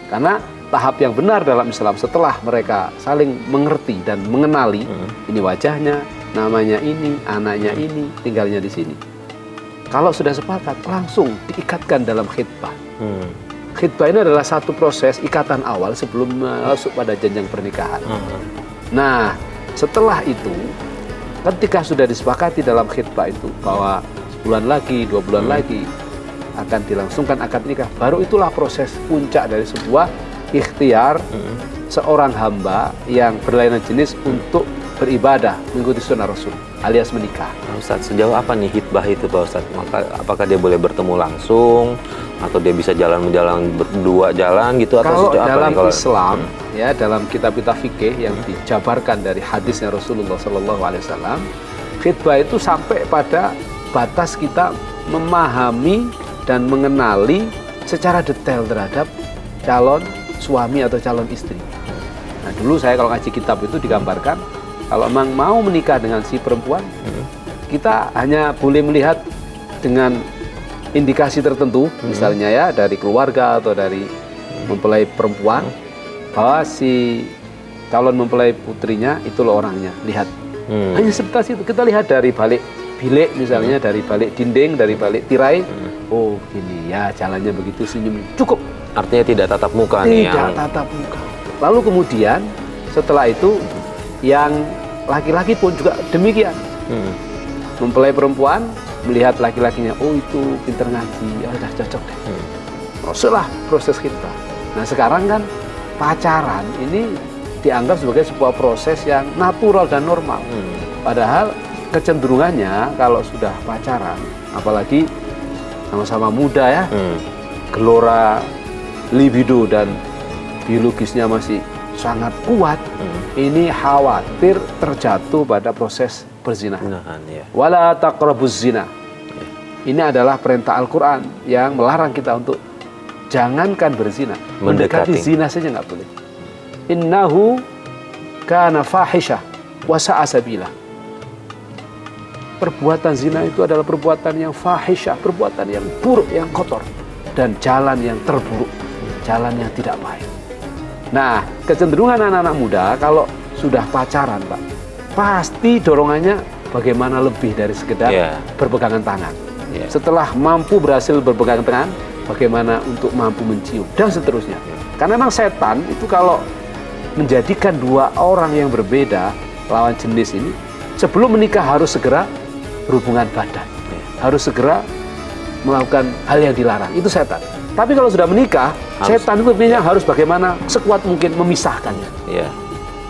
Karena tahap yang benar dalam Islam setelah mereka saling mengerti dan mengenali, ini wajahnya, namanya ini, anaknya ini, tinggalnya di sini. Kalau sudah sepakat, langsung diikatkan dalam khitbah. Khitbah ini adalah satu proses ikatan awal sebelum masuk pada jenjang pernikahan. Nah, setelah itu, ketika sudah disepakati dalam khitbah itu bahwa sebulan lagi, 2 bulan lagi akan dilangsungkan akad nikah, baru itulah proses puncak dari sebuah ikhtiar seorang hamba yang berlainan jenis untuk beribadah mengikuti sunnah Rasul alias menikah. Ustaz, sejauh apa nih khitbah itu Pak Ustaz? Maka apakah dia boleh bertemu langsung atau dia bisa jalan-jalan berdua jalan gitu atau kalau dalam apa nih, Islam ya dalam kitab-kitab fikih yang dijabarkan dari hadisnya Rasulullah SAW, khitbah itu sampai pada batas kita memahami dan mengenali secara detail terhadap calon suami atau calon istri. Nah, dulu saya kalau ngaji kitab itu digambarkan kalau memang mau menikah dengan si perempuan, kita hanya boleh melihat dengan indikasi tertentu, misalnya ya dari keluarga atau dari mempelai perempuan, bahwa si calon mempelai putrinya itu loh orangnya, lihat. Hanya sebatas itu, kita lihat dari balik bilik misalnya, dari balik dinding, dari balik tirai, oh gini ya jalannya begitu, senyum, cukup. Artinya tidak tatap muka nih yang... Tidak tatap muka. Lalu kemudian setelah itu yang laki-laki pun juga demikian. Mempelai perempuan melihat laki-lakinya, oh itu pinter ngaji, ya udah cocok deh. Masuklah proses kita. Nah sekarang kan pacaran ini dianggap sebagai sebuah proses yang natural dan normal. Padahal kecenderungannya kalau sudah pacaran, apalagi sama-sama muda ya, gelora libido dan biologisnya masih sangat kuat, ini khawatir terjatuh pada proses berzina. Wala taqrabuz zina. Ini adalah perintah Al-Quran yang melarang kita untuk jangankan berzina, mendekati zina saja nggak boleh. Innahu kana fahisyah wa sa'a sabila. Perbuatan zina itu adalah perbuatan yang fahisyah, perbuatan yang buruk, yang kotor, dan jalan yang terburuk, jalan yang tidak baik. Nah, kecenderungan anak-anak muda kalau sudah pacaran, Pak, pasti dorongannya bagaimana lebih dari sekedar berpegangan tangan. Setelah mampu berhasil berpegangan tangan, bagaimana untuk mampu mencium, dan seterusnya. Karena memang setan itu kalau menjadikan dua orang yang berbeda, lawan jenis ini, sebelum menikah harus segera berhubungan badan. Harus segera melakukan hal yang dilarang. Itu setan. Tapi kalau sudah menikah, setan itu harus bagaimana sekuat mungkin memisahkannya.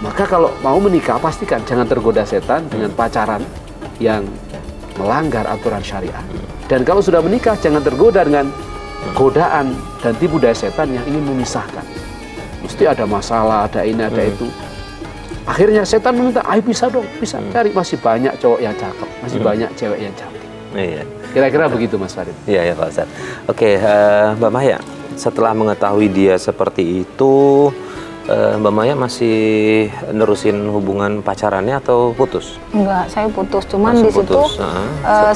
Maka kalau mau menikah, pastikan jangan tergoda setan dengan pacaran yang melanggar aturan syariah. Dan kalau sudah menikah, jangan tergoda dengan godaan dan tipu daya setan yang ingin memisahkan. Mesti ada masalah, ada ini, ada itu. Akhirnya setan meminta, ayo bisa dong, bisa cari. Masih banyak cowok yang cakep, masih banyak cewek yang cantik. Kira-kira begitu Mas Farid. Iya Pak Ustaz. Oke, Mbak Maya, setelah mengetahui dia seperti itu, Mbak Maya masih nerusin hubungan pacarannya atau putus? Enggak, saya putus. Cuman Langsung di situ itu?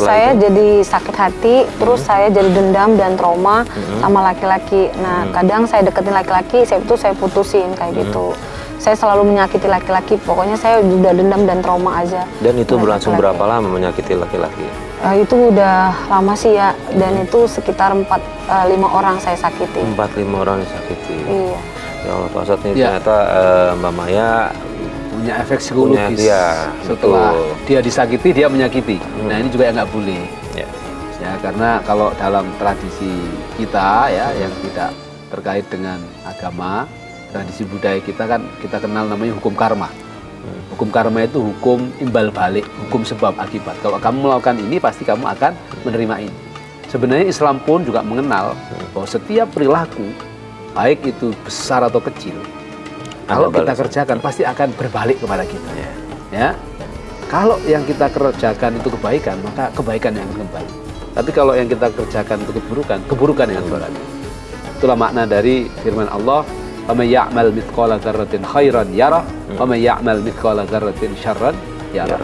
saya jadi sakit hati, terus saya jadi dendam dan trauma sama laki-laki. Nah, kadang saya deketin laki-laki, saya putusin kayak gitu. Saya selalu menyakiti laki-laki, pokoknya saya udah dendam dan trauma aja. Dan itu berlangsung berapa lama menyakiti laki-laki? Itu udah lama sih ya, dan itu sekitar 4-5 orang saya sakiti. 4-5 orang disakiti. Iya. Ya Allah Pak Ustadz, ini ternyata Mbak Maya punya efek psikologis. Setelah dia disakiti, dia menyakiti. Nah ini juga yang nggak boleh. Ya, karena kalau dalam tradisi kita ya yang tidak terkait dengan agama, tradisi budaya kita kan kita kenal namanya hukum karma. Hukum karma itu hukum imbal balik, hukum sebab akibat. Kalau kamu melakukan ini, pasti kamu akan menerima ini. Sebenarnya Islam pun juga mengenal bahwa setiap perilaku, baik itu besar atau kecil, kalau kita kerjakan pasti akan berbalik kepada kita. Ya, kalau yang kita kerjakan itu kebaikan, maka kebaikan yang akan kembali. Tapi kalau yang kita kerjakan itu keburukan, keburukan yang akan kembali. Itulah makna dari firman Allah, "Faman ya'mal mithqala dzarratin khairan yarah, wa man ya'mal mithqala dzarratin syarran yarah."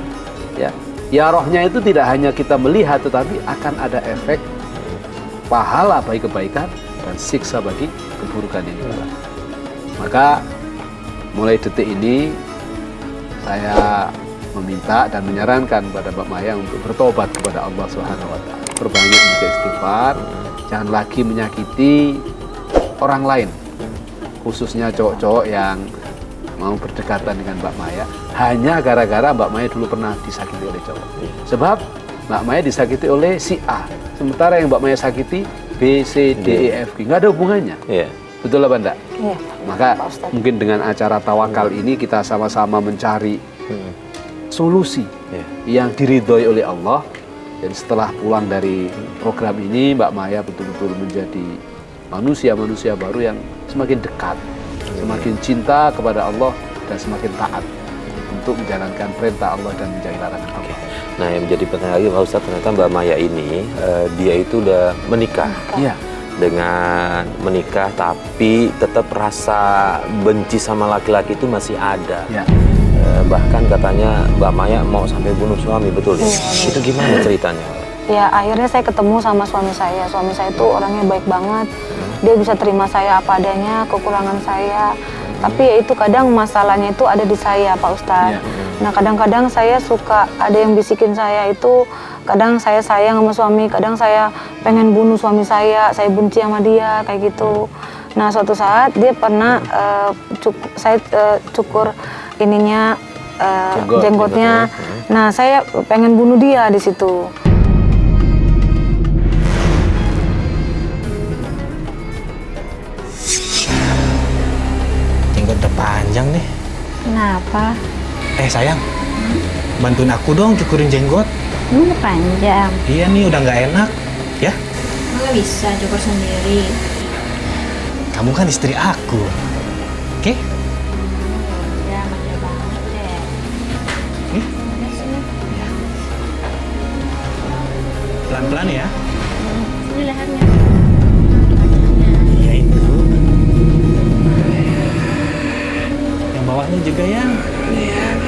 Ya. Yarahnya itu tidak hanya kita melihat, tetapi akan ada efek pahala baik kebaikan dan siksa bagi keburukan yang berat. Maka mulai detik ini saya meminta dan menyarankan kepada Mbak Maya untuk bertobat kepada Allah Subhanahu wa taala. Perbanyak membaca istighfar, jangan lagi menyakiti orang lain, khususnya cowok-cowok yang mau berdekatan dengan Mbak Maya hanya gara-gara Mbak Maya dulu pernah disakiti oleh cowok. Sebab Mbak Maya disakiti oleh si A, sementara yang Mbak Maya sakiti B, C, D, E, F, G. Nggak ada hubungannya. Iya. Betul apa enggak? Iya. Maka Pak Ustadz. mungkin dengan acara tawakal ini kita sama-sama mencari solusi yang diridhoi oleh Allah. Dan setelah pulang dari program ini, Mbak Maya betul-betul menjadi manusia-manusia baru yang semakin dekat, semakin cinta kepada Allah dan semakin taat untuk menjalankan perintah Allah dan menjauhi larangan Allah. Nah, yang menjadi pertanyaan lagi Pak Ustadz, ternyata Mbak Maya ini dia itu udah menikah. Iya. Dengan menikah tapi tetap rasa benci sama laki-laki itu masih ada. Ya. Bahkan katanya Mbak Maya mau sampai bunuh suami, betul ya? Iya. Itu gimana ceritanya? Ya akhirnya saya ketemu sama suami saya. Suami saya itu orangnya baik banget. Dia bisa terima saya apa adanya, kekurangan saya. Tapi ya itu kadang masalahnya itu ada di saya, Pak Ustadz. Nah kadang-kadang saya suka ada yang bisikin saya itu, kadang saya sayang sama suami, kadang saya pengen bunuh suami saya benci sama dia kayak gitu. Nah suatu saat dia pernah saya cukur ininya jenggotnya. Nah saya pengen bunuh dia di situ. Jenggot udah panjang nih. Kenapa? Sayang, bantuin aku dong cukurin jenggot. Udah panjang. Iya nih udah nggak enak, ya? Nggak bisa cukur sendiri. Kamu kan istri aku, oke? Ya, manja banget deh. Udah sini. Pelan-pelan ya. Sini lehernya. Iya itu. Yang bawahnya juga ya. Yang.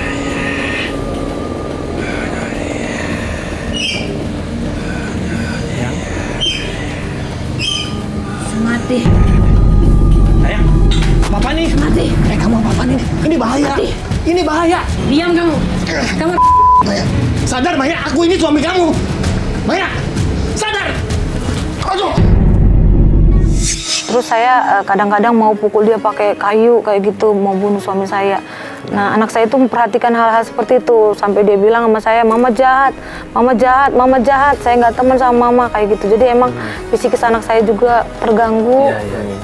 Mati. Sayang, apa nih? Mati. Kamu apa nih? Ini bahaya. Mati. Ini bahaya. Diam kamu. Kamu Maya, sadar Maya, aku ini suami kamu. Maya, sadar. Aduh. Terus saya kadang-kadang mau pukul dia pakai kayu kayak gitu, mau bunuh suami saya. Nah anak saya itu memperhatikan hal-hal seperti itu, sampai dia bilang sama saya, mama jahat, mama jahat, mama jahat, saya nggak teman sama mama kayak gitu. Jadi emang psikis anak saya juga terganggu.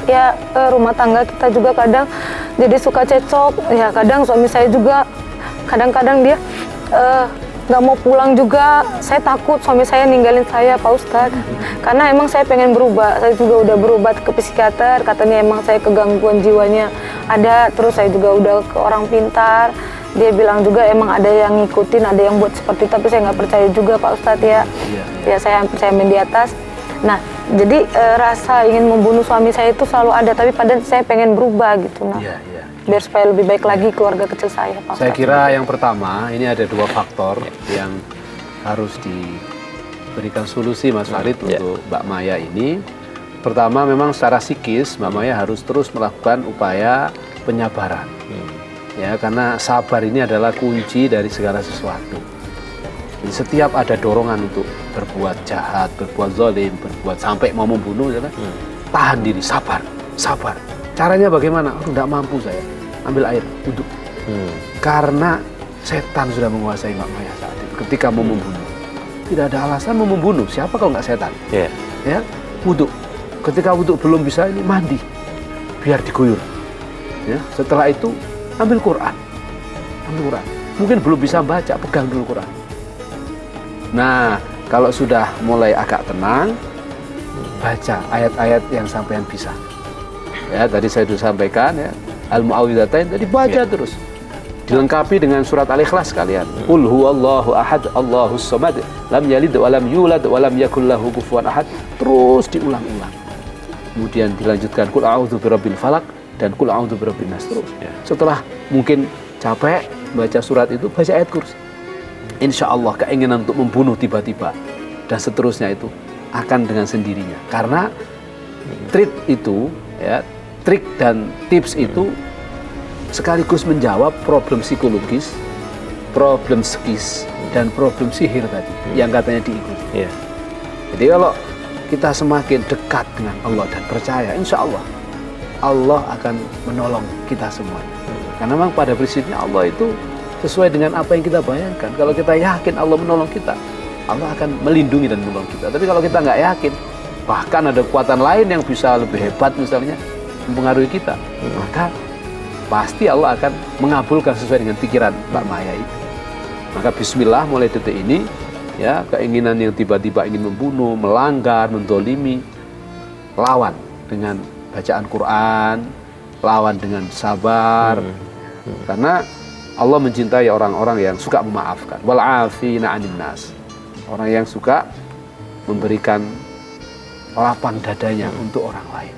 Ya rumah tangga kita juga kadang jadi suka cekcok. Ya kadang suami saya juga kadang-kadang dia nggak mau pulang juga. Saya takut suami saya ninggalin saya, Pak Ustadz. Karena emang saya pengen berubah. Saya juga udah berobat ke psikiater. Katanya emang saya kegangguan jiwanya ada. Terus saya juga udah ke orang pintar. Dia bilang juga emang ada yang ngikutin, ada yang buat seperti itu. Tapi saya nggak percaya juga, Pak Ustadz ya. Ya saya main di atas. Nah, jadi rasa ingin membunuh suami saya itu selalu ada. Tapi padahal saya pengen berubah gitu. Nah. Biar supaya lebih baik lagi keluarga kecil saya, Pak. Saya kira yang pertama, ini ada dua faktor yang harus diberikan solusi Mas Farid untuk Mbak Maya ini. Pertama, memang secara psikis Mbak Maya harus terus melakukan upaya penyabaran. Ya, karena sabar ini adalah kunci dari segala sesuatu. Jadi setiap ada dorongan untuk berbuat jahat, berbuat zalim, berbuat sampai mau membunuh, tahan diri, sabar, sabar. Caranya bagaimana? Tidak mampu saya. Ambil air, duduk. Karena setan sudah menguasai Mbak Maya saat itu. Ketika mau membunuh, tidak ada alasan mau membunuh. Siapa kalau nggak setan? Ya, wudhu. Ketika wudhu belum bisa, ini mandi, biar diguyur. Ya, setelah itu ambil Quran. Mungkin belum bisa baca, pegang dulu Quran. Nah, kalau sudah mulai agak tenang, baca ayat-ayat yang sampean bisa. Ya, tadi saya sudah sampaikan ya, Al-Mu'awwidhatain, tadi baca terus. Dilengkapi dengan surat Al-Ikhlas sekalian. Qul huwallahu ahad, Allahus samad, lam yalid wa lam yulad wa lam yakul lahu kufuwan ahad. Terus diulang-ulang. Kemudian dilanjutkan Qul a'udzu birabbil falaq dan Qul a'udzu birabbin nas terus. Setelah mungkin capek baca surat itu, baca ayat kursi. Insya Allah keinginan untuk membunuh tiba-tiba dan seterusnya itu akan dengan sendirinya. Karena treat itu, ya, trik dan tips itu sekaligus menjawab problem psikologis, problem psikis, dan problem sihir tadi yang katanya diikuti. Iya. Jadi kalau kita semakin dekat dengan Allah dan percaya, insya Allah Allah akan menolong kita semuanya. Karena memang pada prinsipnya Allah itu sesuai dengan apa yang kita bayangkan. Kalau kita yakin Allah menolong kita, Allah akan melindungi dan menolong kita. Tapi kalau kita nggak yakin, bahkan ada kekuatan lain yang bisa lebih hebat misalnya mempengaruhi kita, maka pasti Allah akan mengabulkan sesuai dengan pikiran Mbak Maya itu. Maka bismillah mulai detik ini, ya, keinginan yang tiba-tiba ingin membunuh, melanggar, mendolimi, lawan dengan bacaan Quran, lawan dengan sabar. Karena Allah mencintai orang-orang yang suka memaafkan. Wal afina 'anil nas. Orang yang suka memberikan lapang dadanya untuk orang lain.